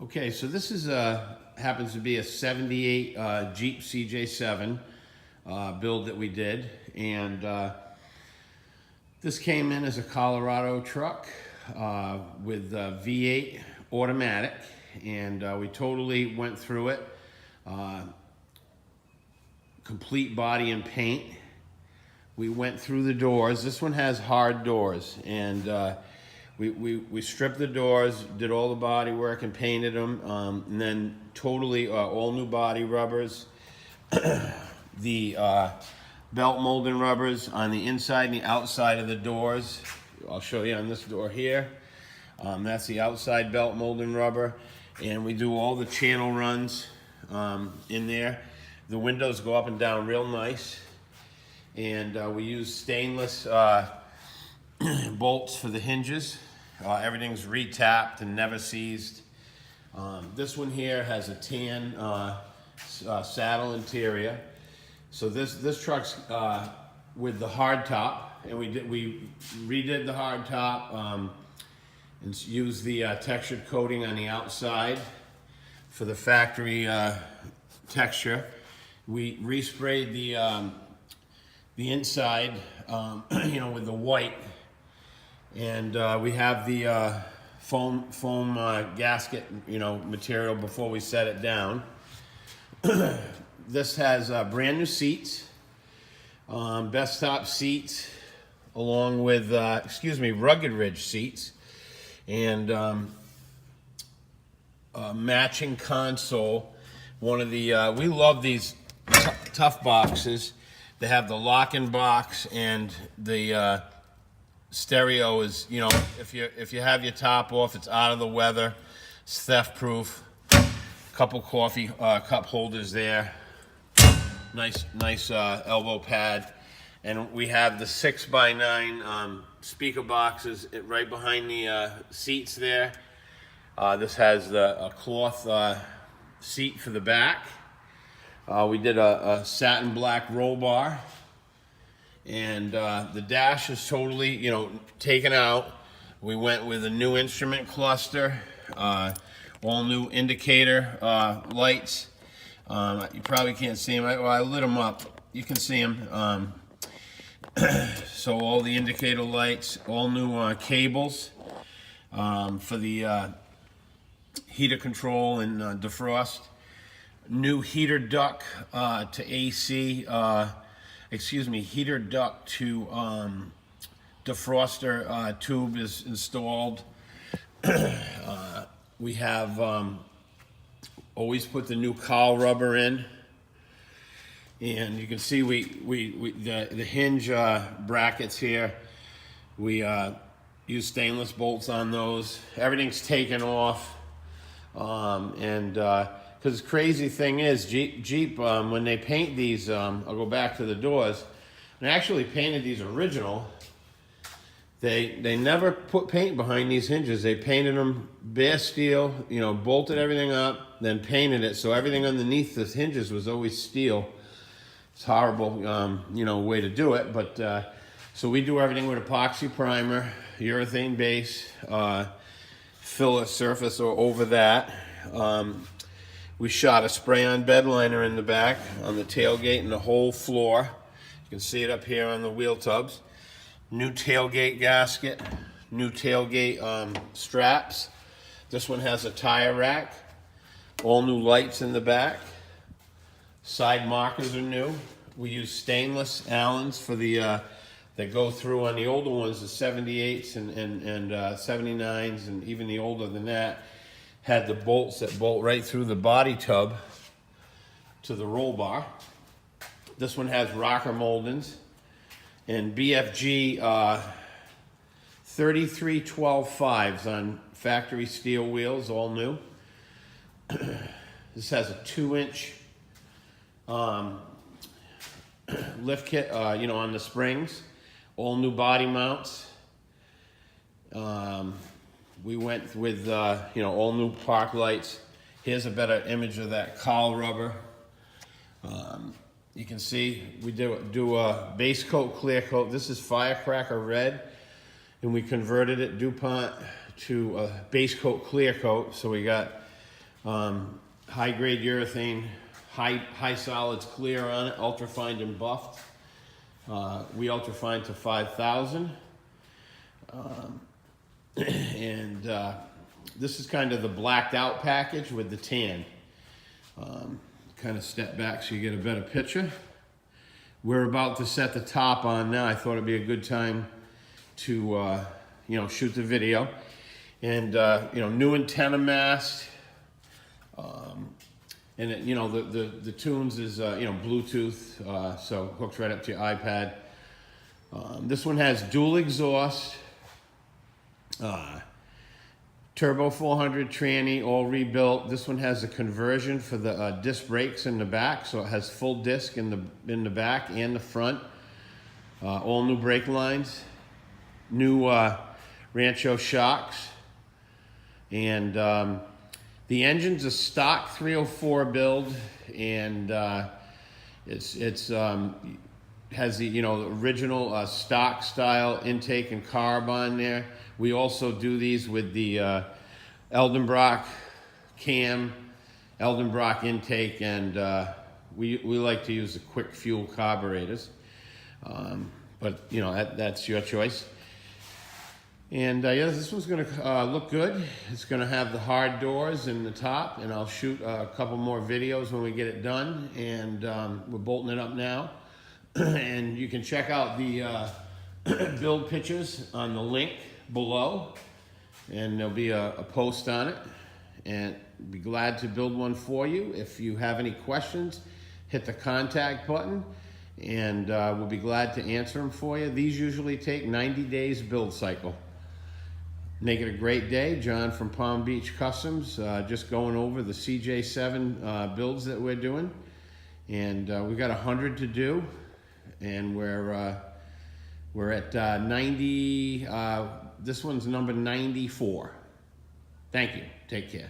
Okay, so this is happens to be a 78 Jeep CJ-7 build that we did, and this came in as a Colorado truck with V8 automatic, and we totally went through it, complete body and paint. We went through the doors. This one has hard doors, and we stripped the doors, did all the body work and painted them, and then totally all new body rubbers. The belt molding rubbers on the inside and the outside of the doors. I'll show you on this door here. That's the outside belt molding rubber, and we do all the channel runs in there. The windows go up and down real nice, and we use stainless bolts for the hinges. Everything's retapped and never seized. This one here has a tan saddle interior. So this truck's with the hardtop, and we redid the hardtop and used the textured coating on the outside for the factory texture. We resprayed the inside, with the white. And we have the foam gasket, material before we set it down. This has brand new seats, best top seats, along with, rugged ridge seats, and matching console. One of the, we love these tough boxes. They have the lock-in box, and the stereo is, if you have your top off, it's out of the weather, it's theft proof. Couple coffee cup holders there, nice elbow pad, and we have the 6x9 speaker boxes right behind the seats there. This has a cloth seat for the back. We did a satin black roll bar. And the dash is totally, taken out. We went with a new instrument cluster, all new indicator lights. You probably can't see them. Well, I lit them up. You can see them. So all the indicator lights, all new cables for the heater control and defrost. New heater duct to AC. Heater duct to defroster tube is installed. We have always put the new cowl rubber in, and you can see the hinge brackets here. We use stainless bolts on those. Everything's taken off, because the crazy thing is, Jeep when they paint these, I'll go back to the doors, when they actually painted these original, they never put paint behind these hinges. They painted them bare steel, bolted everything up, then painted it, so everything underneath the hinges was always steel. It's horrible, way to do it, but so we do everything with epoxy primer, urethane base, fill a surface over that. We shot a spray-on Bedliner in the back, on the tailgate and the whole floor. You can see it up here on the wheel tubs. New tailgate gasket, new tailgate straps. This one has a tire rack. All new lights in the back. Side markers are new. We use stainless Allens for the that go through on the older ones, the 78s and 79s, and even the older than that. Had the bolts that bolt right through the body tub to the roll bar. This one has rocker moldings and BFG 3312.5s on factory steel wheels, all new. This has a 2-inch lift kit, on the springs, all new body mounts. We went with, all new park lights. Here's a better image of that cowl rubber. You can see we do a base coat, clear coat. This is firecracker red, and we converted it DuPont to a base coat, clear coat. So we got High grade urethane, high solids clear on it, ultrafined and buffed. We ultrafine to 5,000. And this is kind of the blacked out package with the tan. Kind of step back so you get a better picture. We're about to set the top on now. I thought it'd be a good time to shoot the video. And new antenna mast. And it, the tunes is Bluetooth, so hooks right up to your iPad. This one has dual exhaust, turbo 400 tranny, all rebuilt. This one has a conversion for the disc brakes in the back, so it has full disc in the back and the front. All new brake lines, new Rancho shocks, and the engine's a stock 304 build, and it's has the original stock style intake and carb on there. We also do these with the Eldenbrock cam, Eldenbrock intake, and we like to use the quick fuel carburetors, but that's your choice. And this one's gonna look good. It's gonna have the hard doors in the top, and I'll shoot a couple more videos when we get it done. And we're bolting it up now. And you can check out the build pictures on the link below, and there'll be a post on it. And be glad to build one for you. If you have any questions, hit the contact button, and we'll be glad to answer them for you. These usually take 90 days build cycle. Make it a great day. John from Palm Beach Customs, just going over the CJ-7 builds that we're doing. And we've got 100 to do, and we're at 90, this one's number 94. Thank you. Take care.